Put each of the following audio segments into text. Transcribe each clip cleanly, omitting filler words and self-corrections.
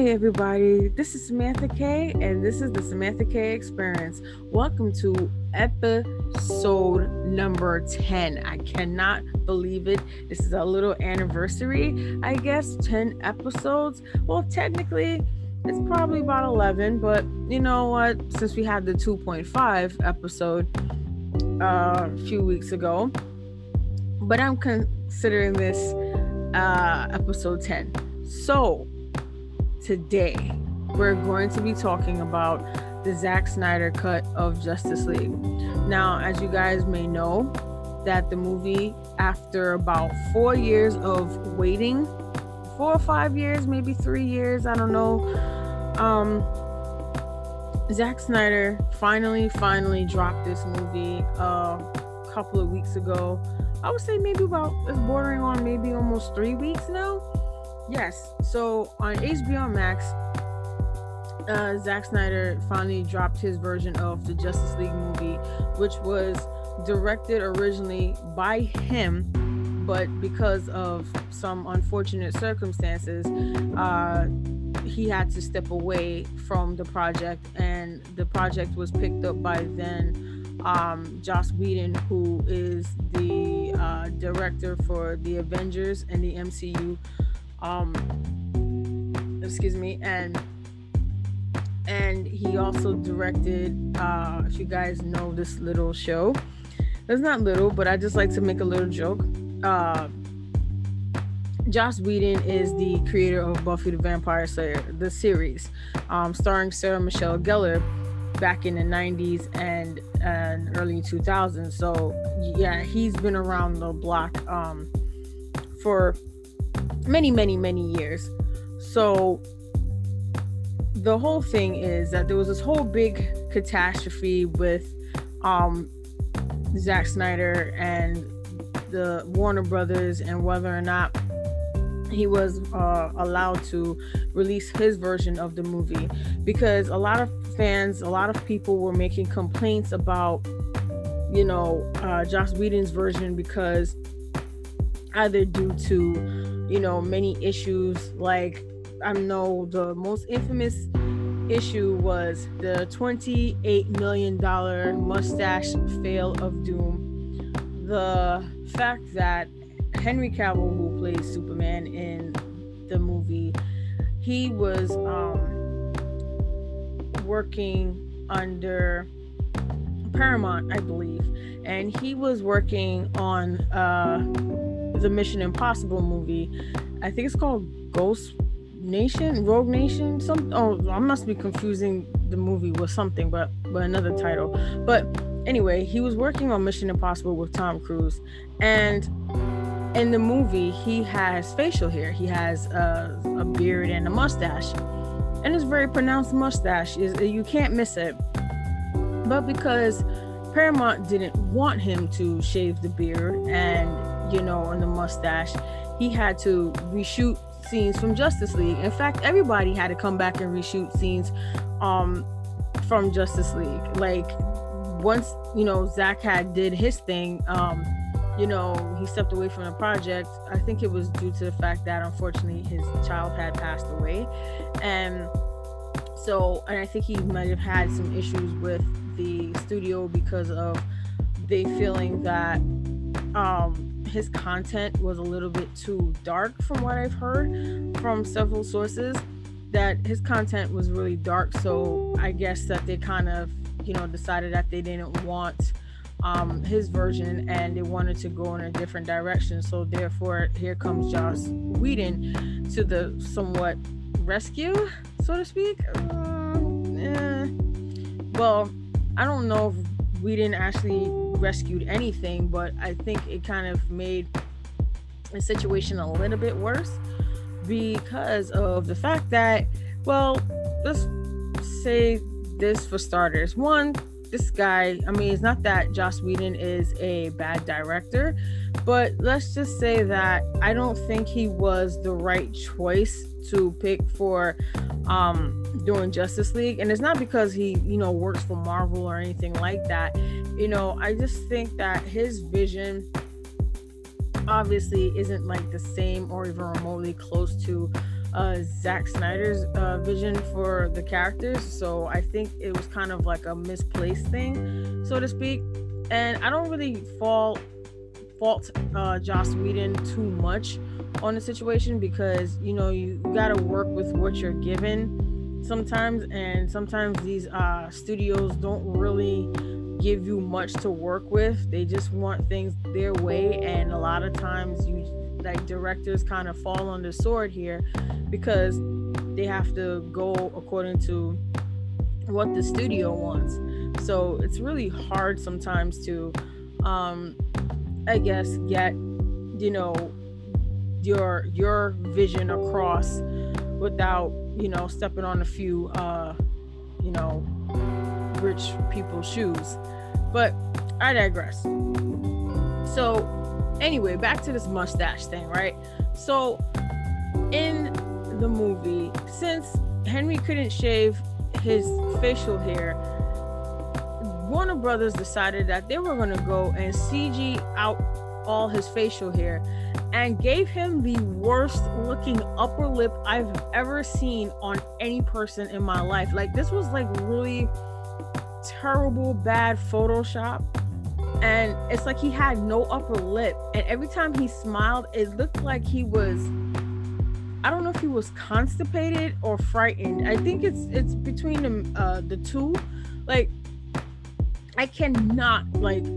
Hi, everybody. This is Samantha K, and this is the Samantha K Experience. Welcome to episode number 10. I cannot believe it. This is a little anniversary, I guess, 10 episodes. Well, technically, it's probably about 11, but you know what? Since we had the 2.5 episode a few weeks ago, but I'm considering this episode 10. So, today, we're going to be talking about the Zack Snyder cut of Justice League. Now, as you guys may know, that the movie, after about 4 years of waiting, 4 or 5 years, maybe 3 years, I don't know, Zack Snyder finally dropped this movie a couple of weeks ago. I would say maybe it's bordering on maybe almost 3 weeks now. Yes, so on HBO Max, Zack Snyder finally dropped his version of the Justice League movie, which was directed originally by him, but because of some unfortunate circumstances, he had to step away from the project, and the project was picked up by then Joss Whedon, who is the director for the Avengers and the MCU. And he also directed, if you guys know this little show, it's not little, but I just like to make a little joke. Joss Whedon is the creator of Buffy the Vampire Slayer, the series, starring Sarah Michelle Gellar back in the 90s and early 2000s. So yeah, he's been around the block for many years. So the whole thing is that there was this whole big catastrophe with Zack Snyder and the Warner Brothers, and whether or not he was allowed to release his version of the movie, because a lot of fans, a lot of people were making complaints about Joss Whedon's version, because either due to many issues, like I know the most infamous issue was the $28 million mustache fail of doom. The fact that Henry Cavill, who plays Superman in the movie, he was working under Paramount, I believe, and he was working on the Mission Impossible movie. I think it's called Rogue Nation. I must be confusing the movie with something, but another title. But anyway, he was working on Mission Impossible with Tom Cruise, and in the movie, he has facial hair. He has a beard and a mustache, and it's very pronounced mustache. You can't miss it. But because Paramount didn't want him to shave the beard and and the mustache, he had to reshoot scenes from Justice League. In fact, everybody had to come back and reshoot scenes from Justice League. Like, once Zack did his thing, he stepped away from the project. I think it was due to the fact that unfortunately his child had passed away, and I think he might have had some issues with the studio because of they feeling that his content was a little bit too dark. From what I've heard from several sources, that his content was really dark, so I guess that they kind of decided that they didn't want his version, and they wanted to go in a different direction. So therefore, here comes Joss Whedon to the somewhat rescue, so to speak. Well, I don't know if Whedon actually rescued anything, but I think it kind of made the situation a little bit worse, because of the fact that, well, let's say this for starters. One, this guy, it's not that Joss Whedon is a bad director, but let's just say that I don't think he was the right choice to pick for doing Justice League. And it's not because he works for Marvel or anything like that. I just think that his vision obviously isn't like the same or even remotely close to Zack Snyder's vision for the characters. So I think it was kind of like a misplaced thing, so to speak. And I don't really fault Joss Whedon too much on the situation, because you gotta work with what you're given sometimes, and sometimes these studios don't really give you much to work with. They just want things their way, and a lot of times directors kind of fall on the sword here, because they have to go according to what the studio wants. So it's really hard sometimes to I guess get your vision across without stepping on a few rich people's shoes. But I digress. So anyway, back to this mustache thing, right? So in the movie, since Henry couldn't shave his facial hair, Warner Brothers decided that they were going to go and CG out all his facial hair, and gave him the worst looking upper lip I've ever seen on any person in my life. Like, this was like really terrible, bad Photoshop. And it's like he had no upper lip, and every time he smiled, it looked like he was, I don't know if he was constipated or frightened. I think it's between the two. Like, I cannot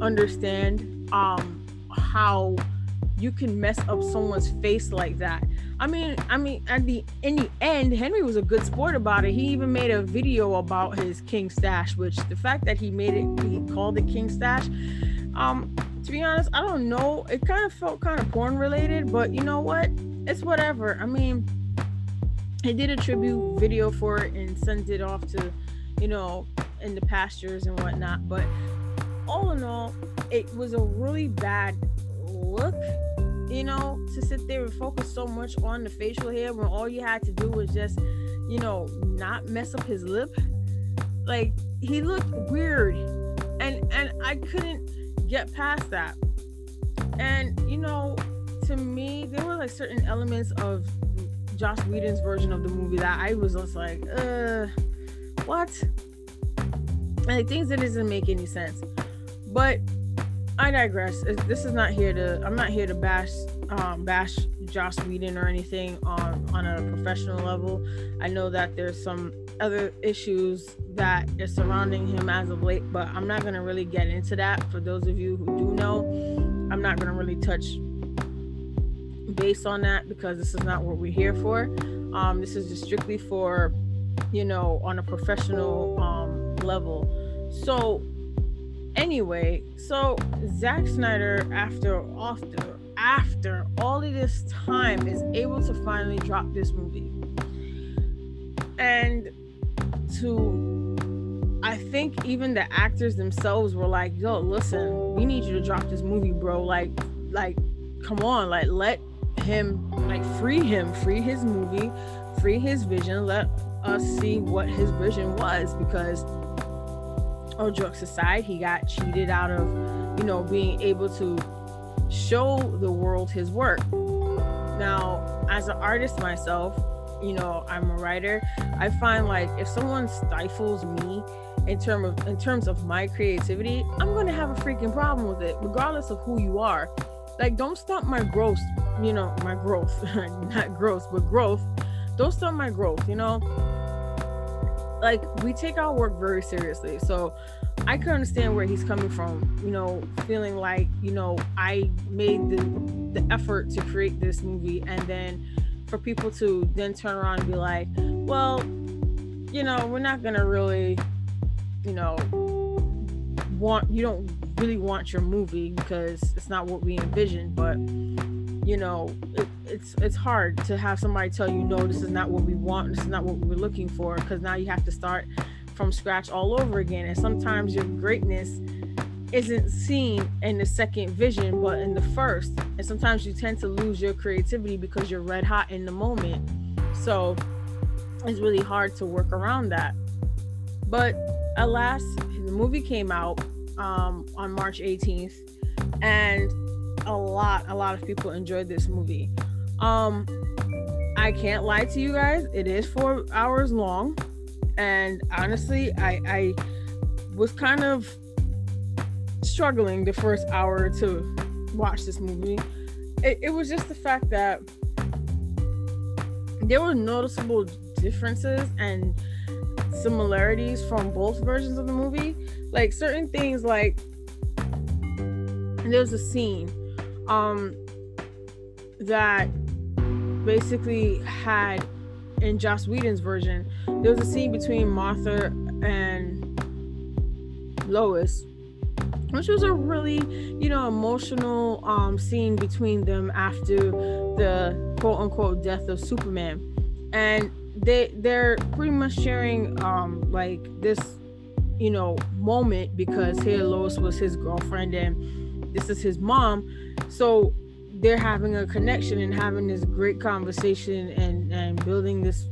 understand how you can mess up someone's face like that. I mean, in the end, Henry was a good sport about it. He even made a video about his king stash, which the fact that he called it king stash, to be honest, I don't know. It kind of felt kind of porn related, but you know what? It's whatever. I mean, he did a tribute video for it and sent it off to, in the pastures and whatnot. But all in all, it was a really bad look, to sit there and focus so much on the facial hair when all you had to do was just, not mess up his lip. Like, he looked weird, and I couldn't get past that. And to me, there were certain elements of Joss Whedon's version of the movie that I was just like, what? And things that doesn't make any sense. But I digress. I'm not here to bash Joss Whedon or anything on a professional level. I know that there's some other issues that are surrounding him as of late, but I'm not going to really get into that. For those of you who do know, I'm not going to really touch base on that, because this is not what we're here for. This is just strictly for, on a professional level. So anyway, so Zack Snyder, after all of this time, is able to finally drop this movie. And I think even the actors themselves were like, yo, listen, we need you to drop this movie, bro. Like, come on, let him, free his movie, free his vision, let us see what his vision was, because all jokes aside, he got cheated out of, being able to show the world his work. Now, as an artist myself, I'm a writer. I find if someone stifles me in terms of my creativity, I'm going to have a freaking problem with it, regardless of who you are. Don't stop my growth, my growth, not gross, but growth. Don't stop my growth, we take our work very seriously. So I can understand where he's coming from, feeling like, I made the effort to create this movie, and then for people to then turn around and be like, well, we're not gonna really, you don't really want your movie because it's not what we envisioned. But it's hard to have somebody tell you, no, this is not what we want, this is not what we're looking for, because now you have to start from scratch all over again. And sometimes your greatness isn't seen in the second vision, but in the first. And sometimes you tend to lose your creativity because you're red hot in the moment. So it's really hard to work around that. But alas, the movie came out on March 18th, and a lot of people enjoyed this movie. I I can't lie to you guys, it is 4 hours long, and honestly, I was kind of struggling the first hour to watch this movie. It was just the fact that there were noticeable differences and similarities from both versions of the movie. Like certain things, like there's a scene that basically had, in Joss Whedon's version, there was a scene between Martha and Lois, which was a really, emotional scene between them after the quote unquote death of Superman. And they're pretty much sharing like this, moment, because here Lois was his girlfriend and this is his mom. So they're having a connection and having this great conversation and building this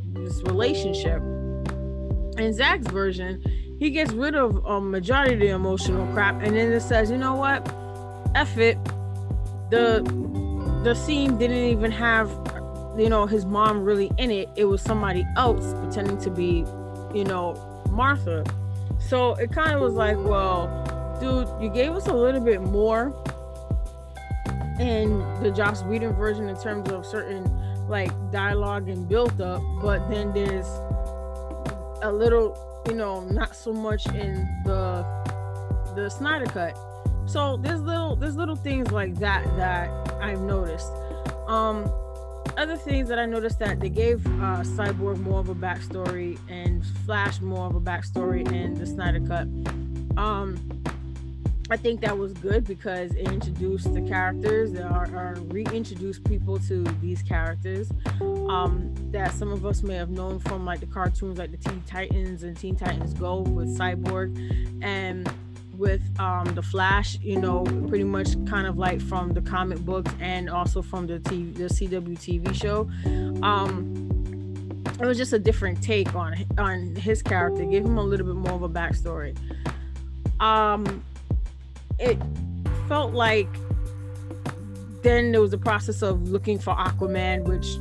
relationship. In Zack's version, he gets rid of a majority of the emotional crap, and then it says, you know what, F it. The scene didn't even have, his mom really in it. It was somebody else pretending to be, Martha. So it kind of was like, well, dude, you gave us a little bit more in the Joss Whedon version in terms of certain like dialogue and build up, but then there's a little, not so much in the Snyder cut. So there's little things like that I've noticed. Other things that I noticed, that they gave Cyborg more of a backstory and Flash more of a backstory in the Snyder cut. I think that was good because it introduced the characters, or reintroduced people to these characters that some of us may have known from like the cartoons, like the Teen Titans and Teen Titans Go with Cyborg, and with the Flash, pretty much kind of like from the comic books and also from the CW TV show. It was just a different take on his character, gave him a little bit more of a backstory. It felt like then there was a process of looking for Aquaman, which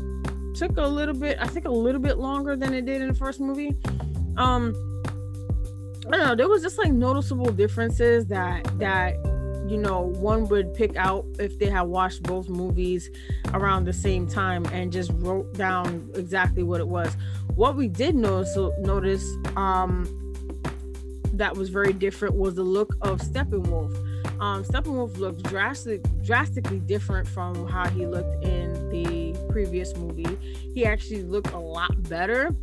took a little bit longer than it did in the first movie. I don't know, there was just like noticeable differences that one would pick out if they had watched both movies around the same time and just wrote down exactly what it was. What we did notice that was very different was the look of Steppenwolf. Steppenwolf looked drastically different from how he looked in the previous movie. He actually looked a lot better.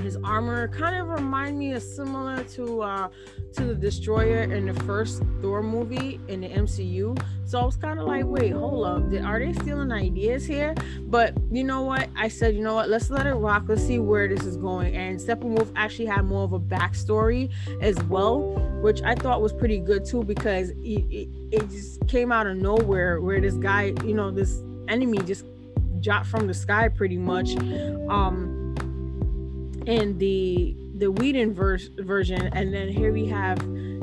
His armor kind of reminded me of similar to the Destroyer in the first Thor movie in the MCU. So I was kind of like, wait, hold up, are they stealing ideas here? But you know what? I said, let's let it rock. Let's see where this is going. And Steppenwolf actually had more of a backstory as well, which I thought was pretty good too, because it just came out of nowhere, where this guy, this enemy just dropped from the sky pretty much. In the Whedon version, and then here we have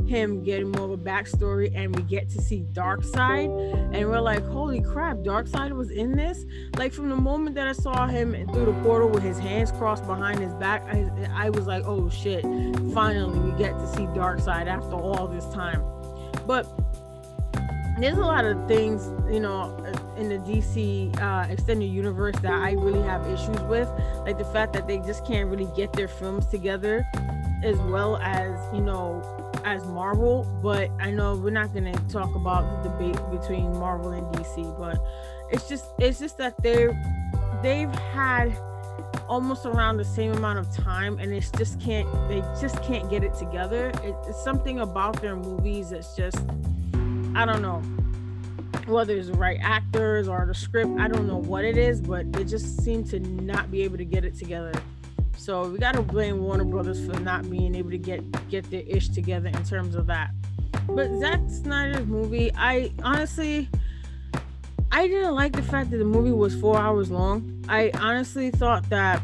him getting more of a backstory, and we get to see Darkseid, and we're like, holy crap, Darkseid was in this. Like from the moment that I saw him through the portal with his hands crossed behind his back, I was like, oh shit, finally we get to see Darkseid after all this time. But there's a lot of things, in the DC extended universe that I really have issues with, like the fact that they just can't really get their films together as well as, as Marvel. But I know we're not going to talk about the debate between Marvel and DC, but it's just that they've had almost around the same amount of time, and they just can't get it together. It's something about their movies that's just, I don't know, whether it's the right actors or the script, I don't know what it is, but they just seem to not be able to get it together. So we got to blame Warner Brothers for not being able to get their ish together in terms of that. But Zack Snyder's movie, I didn't like the fact that the movie was 4 hours long. I honestly thought that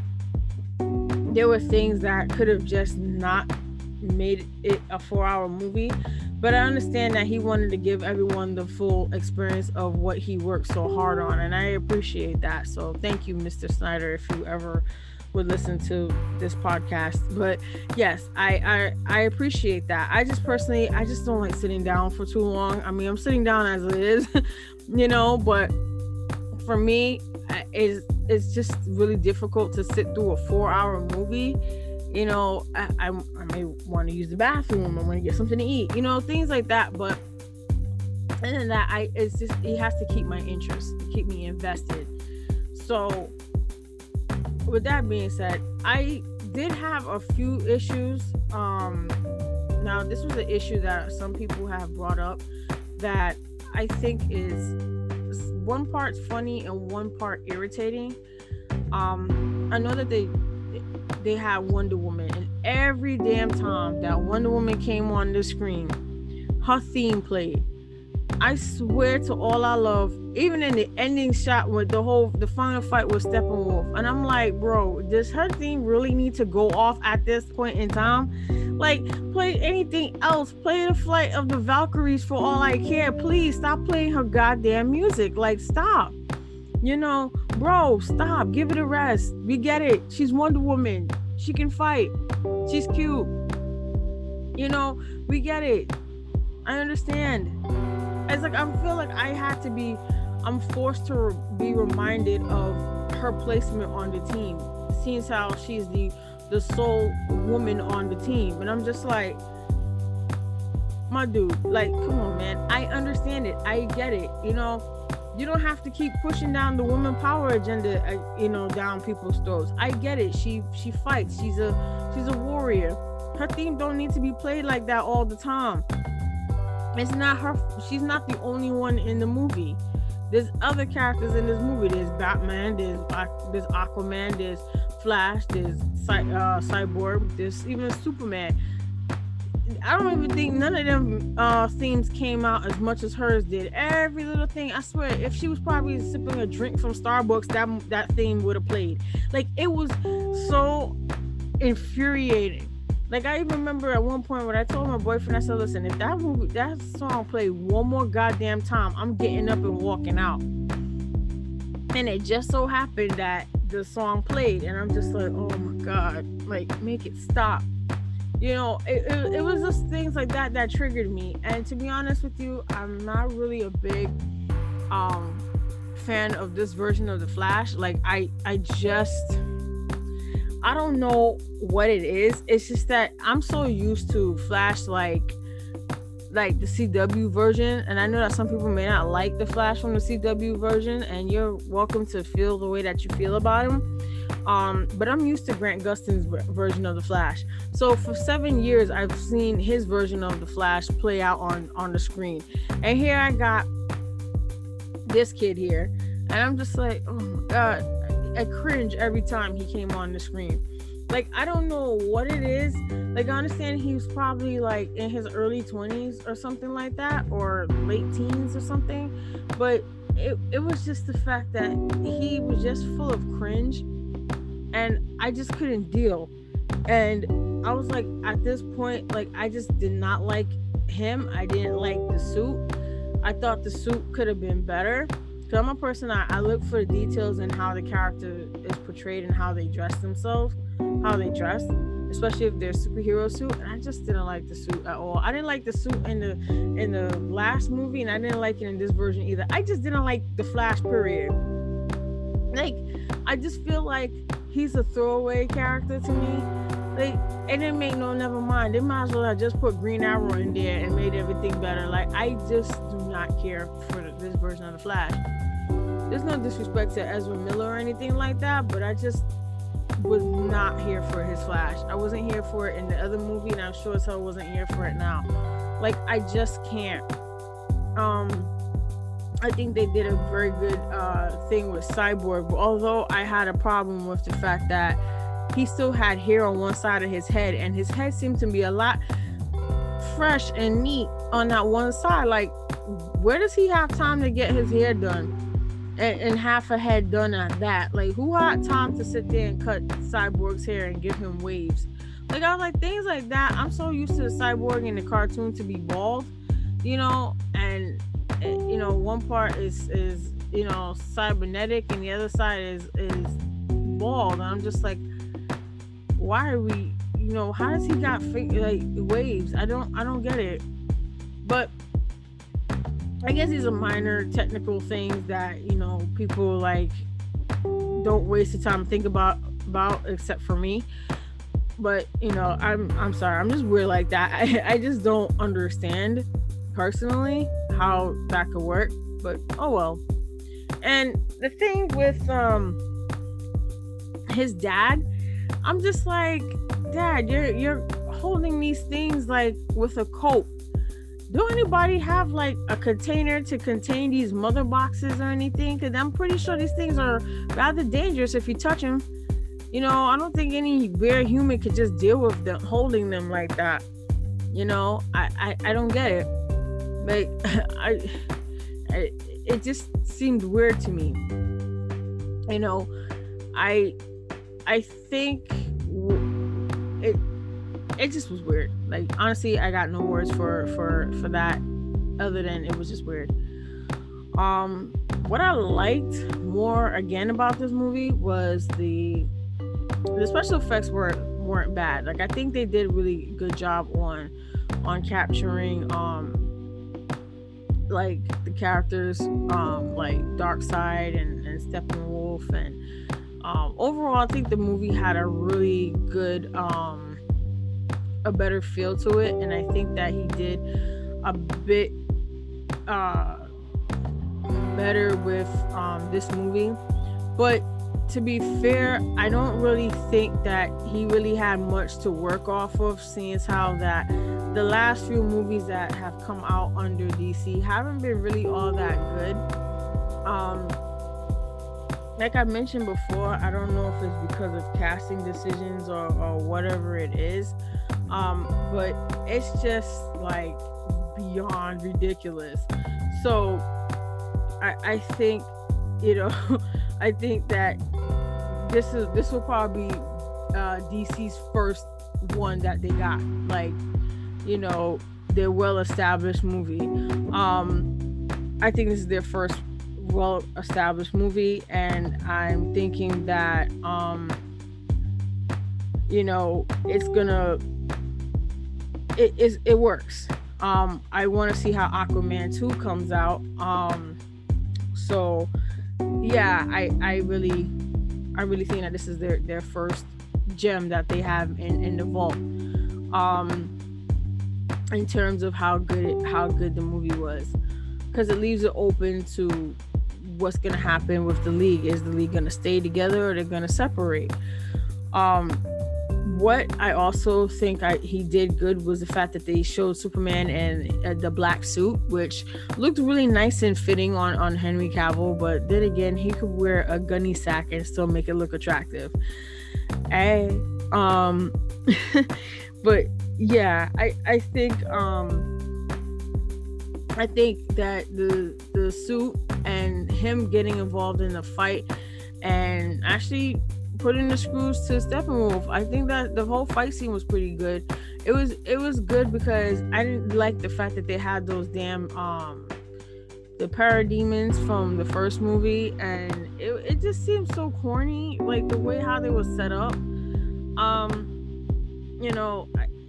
there were things that could have just not made it a 4-hour movie. But I understand that he wanted to give everyone the full experience of what he worked so hard on, and I appreciate that. So thank you, Mr. Snyder, if you ever would listen to this podcast. But yes, I appreciate that. I just personally, I just don't like sitting down for too long. I mean, I'm sitting down as it is, but for me, it's just really difficult to sit through a 4-hour movie. I may want to use the bathroom. I want to get something to eat, things like that. But other than that, it has to keep my interest, keep me invested. So with that being said, I did have a few issues. Now this was an issue that some people have brought up that I think is one part's funny and one part irritating. I know that they had Wonder Woman, and every damn time that Wonder Woman came on the screen, her theme played. I swear to all I love, even in the ending shot with the final fight with Steppenwolf, and I'm like, bro, does her theme really need to go off at this point in time? Like, play anything else. Play the Flight of the Valkyries for all I care. Please stop playing her goddamn music. Like, stop. Bro, stop. Give it a rest. We get it. She's Wonder Woman. She can fight. She's cute. We get it. I understand. It's like, I feel like I'm forced to be reminded of her placement on the team, seeing how she's the sole woman on the team. And I'm just like, my dude, like, come on, man. I understand it. I get it. You don't have to keep pushing down the woman power agenda, down people's throats. I get it. She fights. She's a warrior. Her theme don't need to be played like that all the time. It's not her. She's not the only one in the movie. There's other characters in this movie. There's Batman. There's Aquaman. There's Flash. There's Cyborg. There's even Superman. I don't even think none of them themes came out as much as hers did. Every little thing, I swear, if she was probably sipping a drink from Starbucks, that theme would have played. Like, it was so infuriating. Like, I even remember at one point when I told my boyfriend, I said, listen, if that song played one more goddamn time, I'm getting up and walking out. And it just so happened that the song played, and I'm just like, oh my God, like, make it stop. It was just things like that triggered me. And to be honest with you, I'm not really a big fan of this version of the Flash. Like, I don't know what it is. It's just that I'm so used to Flash like the CW version, and I know that some people may not like the Flash from the CW version, and you're welcome to feel the way that you feel about him. But I'm used to Grant Gustin's version of the Flash. So for 7 years, I've seen his version of the Flash play out on the screen. And here I got this kid here, and I'm just like, oh my God, I cringe every time he came on the screen. Like, I don't know what it is. Like, I understand he was probably like in his early 20s or something like that, or late teens or something. But it was just the fact that he was just full of cringe, and I just couldn't deal. And I was like, at this point, like, I just did not like him. I didn't like the suit. I thought the suit could have been better. Because I'm a person, I look for the details in how the character is portrayed and how they dress themselves, how they dress, especially if they're a superhero suit. And I just didn't like the suit at all. I didn't like the suit in the last movie, and I didn't like it in this version either. I just didn't like the Flash, period. Like, I just feel like he's a throwaway character to me. Like, it didn't make never mind. They might as well have just put Green Arrow in there and made everything better. Like, I just do not care for this version of the Flash. There's no disrespect to Ezra Miller or anything like that, but I just was not here for his Flash. I wasn't here for it in the other movie, and I'm sure as hell wasn't here for it now. Like, I just can't. I think they did a very good thing with Cyborg, but although I had a problem with the fact that he still had hair on one side of his head, and his head seemed to be a lot fresh and neat on that one side. Like, where does he have time to get his hair done and half a head done at that? Like, who had time to sit there and cut Cyborg's hair and give him waves? Like, I was like, things like that. I'm so used to the Cyborg in the cartoon to be bald, and one part is cybernetic, and the other side is bald. And I'm just like, why are we? How does he got like waves? I don't get it. But I guess these are minor technical things that people like don't waste the time to think about except for me. But I'm sorry, I'm just weird like that. I just don't understand personally how that could work. But oh well. And the thing with his dad, I'm just like, Dad, you're holding these things like with a coat. Do anybody have like a container to contain these mother boxes or anything? Because I'm pretty sure these things are rather dangerous if you touch them. I don't think any rare human could just deal with them holding them like that. I don't get it. Like, it just seemed weird to me. I think it just was weird. Like, honestly, I got no words for that other than it was just weird. What I liked more again about this movie was the special effects weren't bad. Like, I think they did a really good job on capturing like the characters, like Darkseid and Steppenwolf, and overall I think the movie had a really good a better feel to it, and I think that he did a bit better with this movie. But to be fair, I don't really think that he really had much to work off of, seeing as how that the last few movies that have come out under DC haven't been really all that good. Like I mentioned before, I don't know if it's because of casting decisions or whatever it is, but it's just like beyond ridiculous. So I think I think that this will probably be DC's first one that they got, like, their well-established movie. I think this is their first well-established movie, and I'm thinking that it's gonna it works. I want to see how Aquaman 2 comes out. So yeah, I really think that this is their first gem that they have in the vault, in terms of how good the movie was, because it leaves it open to what's gonna happen with the League. Is the League gonna stay together, or they're gonna separate? What I also think he did good was the fact that they showed Superman in the black suit, which looked really nice and fitting on Henry Cavill. But then again, he could wear a gunny sack and still make it look attractive. But yeah, I think that the suit and him getting involved in the fight and actually putting the screws to Steppenwolf, I think that the whole fight scene was pretty good. It was good because I didn't like the fact that they had those damn the parademons from the first movie, and it just seemed so corny, like the way how they were set up.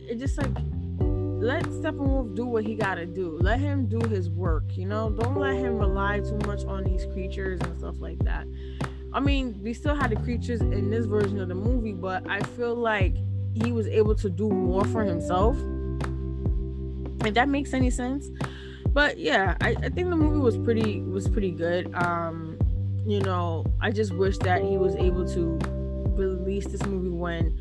It just like, let Steppenwolf do what he gotta do. Let him do his work. Don't let him rely too much on these creatures and stuff like that. I mean, we still had the creatures in this version of the movie, but I feel like he was able to do more for himself, if that makes any sense. But yeah, I think the movie was pretty good. I just wish that he was able to release this movie when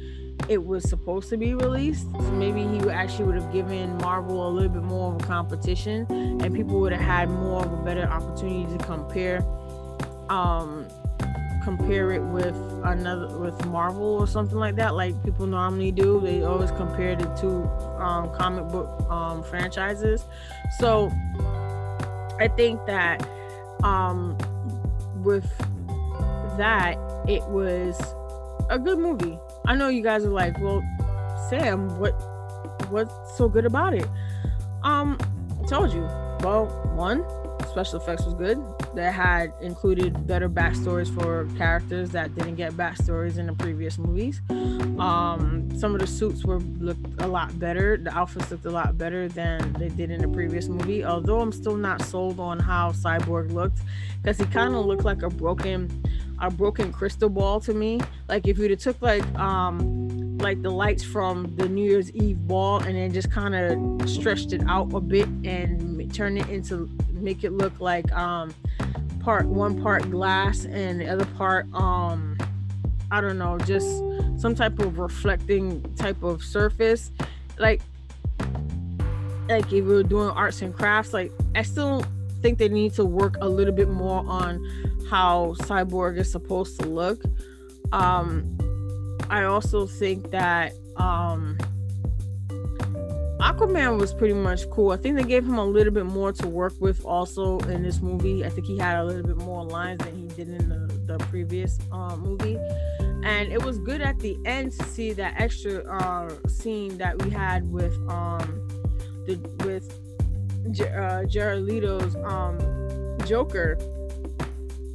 it was supposed to be released. So maybe he actually would have given Marvel a little bit more of a competition, and people would have had more of a better opportunity to compare it with Marvel or something like that, like people normally do. They always compare the two comic book franchises. So I think that with that, it was a good movie. I know you guys are like, well, Sam, what's so good about it? I told you. Well, one, special effects was good. That had included better backstories for characters that didn't get backstories in the previous movies. Some of the suits looked a lot better. The outfits looked a lot better than they did in the previous movie. Although I'm still not sold on how Cyborg looked, because he kind of looked like a broken crystal ball to me. Like if you'd have took like the lights from the New Year's Eve ball and then just kind of stretched it out a bit and turn it into, make it look like one part glass and the other part I don't know, just some type of reflecting type of surface, like if we were doing arts and crafts. Like I still think they need to work a little bit more on how Cyborg is supposed to look. I also think that Aquaman was pretty much cool. I think they gave him a little bit more to work with also in this movie. I think he had a little bit more lines than he did in the previous movie. And it was good at the end to see that extra scene that we had with Jared Leto's Joker.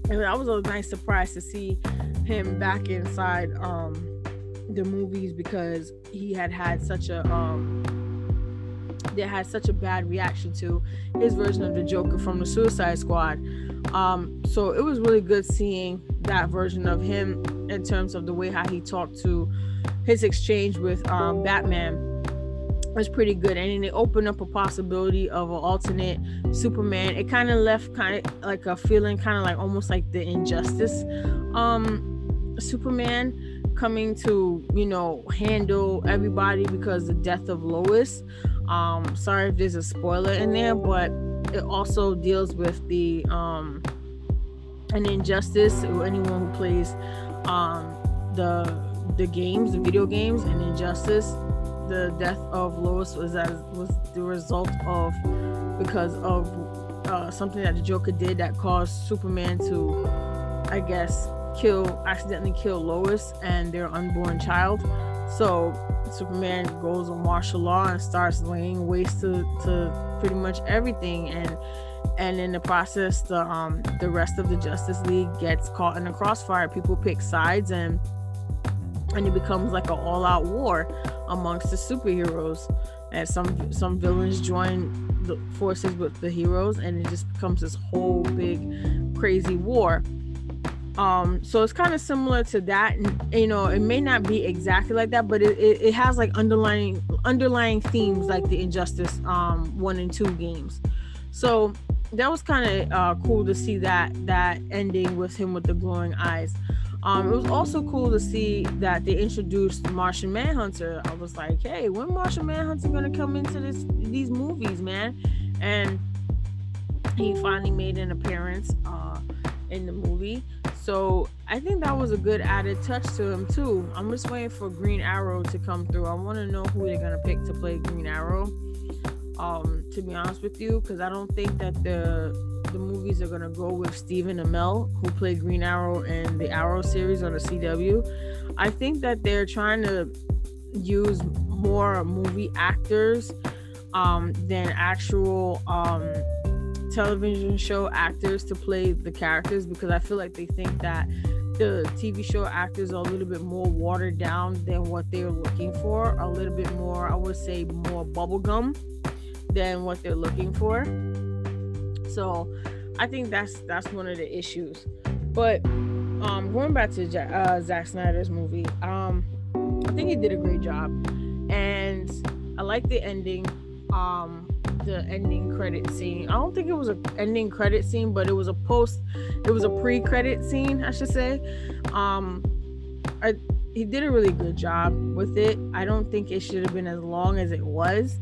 And that was a nice surprise to see him back inside the movies, because he had such a bad reaction to his version of the Joker from the Suicide Squad. So it was really good seeing that version of him in terms of the way how he talked to his exchange with Batman. It was pretty good. And then they opened up a possibility of an alternate Superman. It kind of left kind of like a feeling, kind of like almost like the Injustice Superman coming to, handle everybody because of the death of Lois. Sorry if there's a spoiler in there, but it also deals with the an injustice. Anyone who plays the games, the video games, and Injustice, the death of Lois was the result of, because of something that the Joker did that caused Superman to, I guess, accidentally kill Lois and their unborn child. So Superman goes on martial law and starts laying waste to pretty much everything, and in the process the rest of the Justice League gets caught in a crossfire. People pick sides, and it becomes like an all-out war amongst the superheroes, and some villains join the forces with the heroes, and it just becomes this whole big crazy war. So it's kind of similar to that, and it may not be exactly like that, but it has like underlying themes like the Injustice 1 and 2 games. So that was kind of cool to see that ending with him with the glowing eyes. It was also cool to see that they introduced Martian Manhunter. I was like, hey, when Martian Manhunter gonna come into these movies, man? And he finally made an appearance in the movie. So I think that was a good added touch to him too. I'm just waiting for Green Arrow to come through. I want to know who they're gonna pick to play Green Arrow. To be honest with you, because I don't think that the movies are gonna go with Stephen Amell, who played Green Arrow in the Arrow series on the CW. I think that they're trying to use more movie actors than actual television show actors to play the characters, because I feel like they think that the TV show actors are a little bit more watered down than what they're looking for, a little bit more, I would say, more bubblegum than what they're looking for. So I think that's one of the issues. But going back to Zack Snyder's movie, I think he did a great job, and I like the ending. The ending credit scene. I don't think it was an ending credit scene, but it was a pre-credit scene, I should say. He did a really good job with it. I don't think it should have been as long as it was.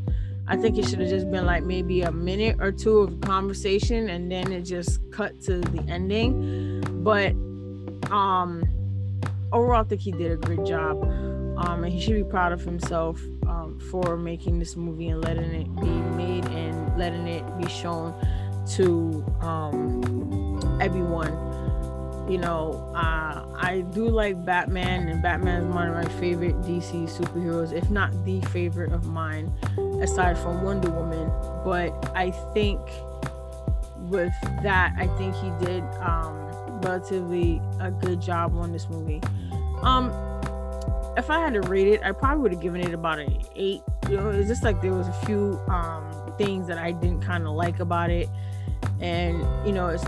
I think it should have just been like maybe a minute or two of conversation, and then it just cut to the ending. But overall, I think he did a great job, and he should be proud of himself for making this movie and letting it be made and letting it be shown to everyone. I do like Batman, and Batman is one of my favorite DC superheroes, if not the favorite of mine, aside from Wonder Woman. But I think with that, I think he did relatively a good job on this movie. If I had to rate it, I probably would have given it about an 8. It's just like there was a few things that I didn't kind of like about it, and it's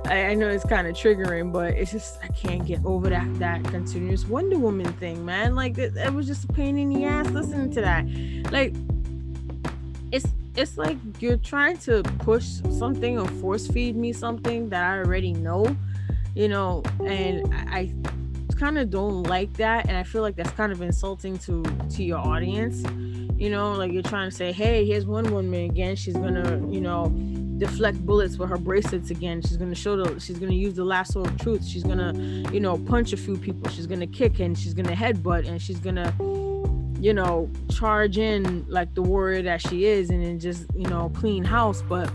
I know it's kind of triggering, but it's just I can't get over that continuous Wonder Woman thing, man. Like it was just a pain in the ass listening to that. Like it's like you're trying to push something or force feed me something that I already know, and I kind of don't like that, and I feel like that's kind of insulting to your audience. Like you're trying to say, hey, here's Wonder Woman again, she's gonna deflect bullets with her bracelets again, she's gonna she's gonna use the lasso of truth, she's gonna punch a few people, she's gonna kick, and she's gonna headbutt, and she's gonna charge in like the warrior that she is, and then just clean house. But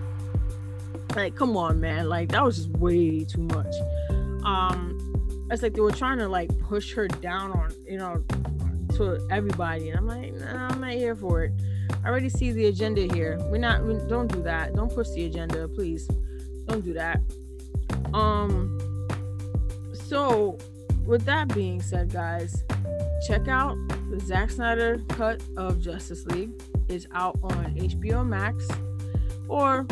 like, come on, man, like that was just way too much. It's like they were trying to like push her down on to everybody, and I'm like, nah, I'm not here for it. I already see the agenda here. Don't do that. Don't push the agenda, please. Don't do that. So with that being said, guys, check out the Zack Snyder cut of Justice League. It's out on HBO Max or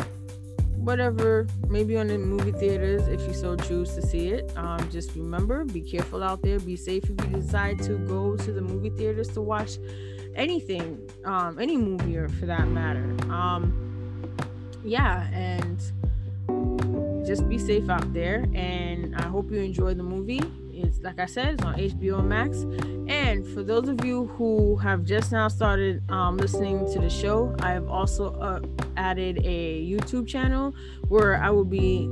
whatever, maybe on the movie theaters if you so choose to see it. Just remember, be careful out there, be safe if you decide to go to the movie theaters to watch anything, any movie, or for that matter. And just be safe out there, and I hope you enjoy the movie. It's, like I said, it's on HBO Max. And for those of you who have just now started listening to the show, I have also added a YouTube channel where I will be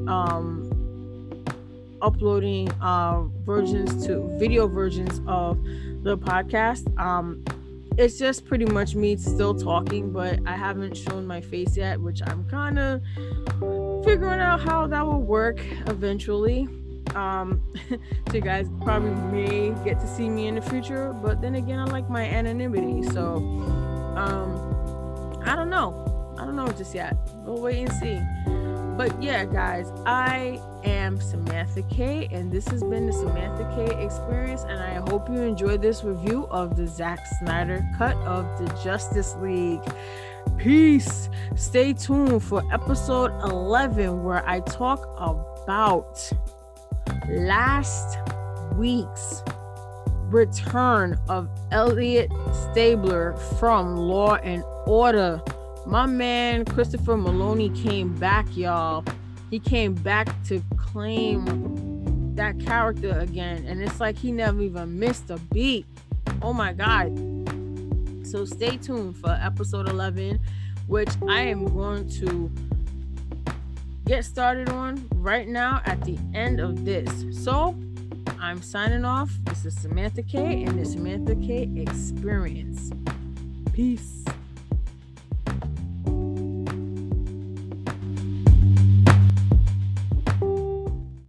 uploading video versions of the podcast. It's just pretty much me still talking, but I haven't shown my face yet, which I'm kind of figuring out how that will work eventually. So you guys probably may get to see me in the future, but then again, I like my anonymity, so I don't know just yet. We'll wait and see. But yeah, guys, I am Samantha K, and this has been the Samantha K Experience, and I hope you enjoyed this review of the Zack Snyder cut of the Justice League. Peace. Stay tuned for episode 11, where I talk about last week's return of Elliot Stabler from Law and Order. My man Christopher Maloney came back, y'all. He came back to claim that character again, and it's like he never even missed a beat. Oh my god. So stay tuned for episode 11, which I am going to get started on right now at the end of this. So I'm signing off. This is Samantha K and the Samantha K Experience. Peace.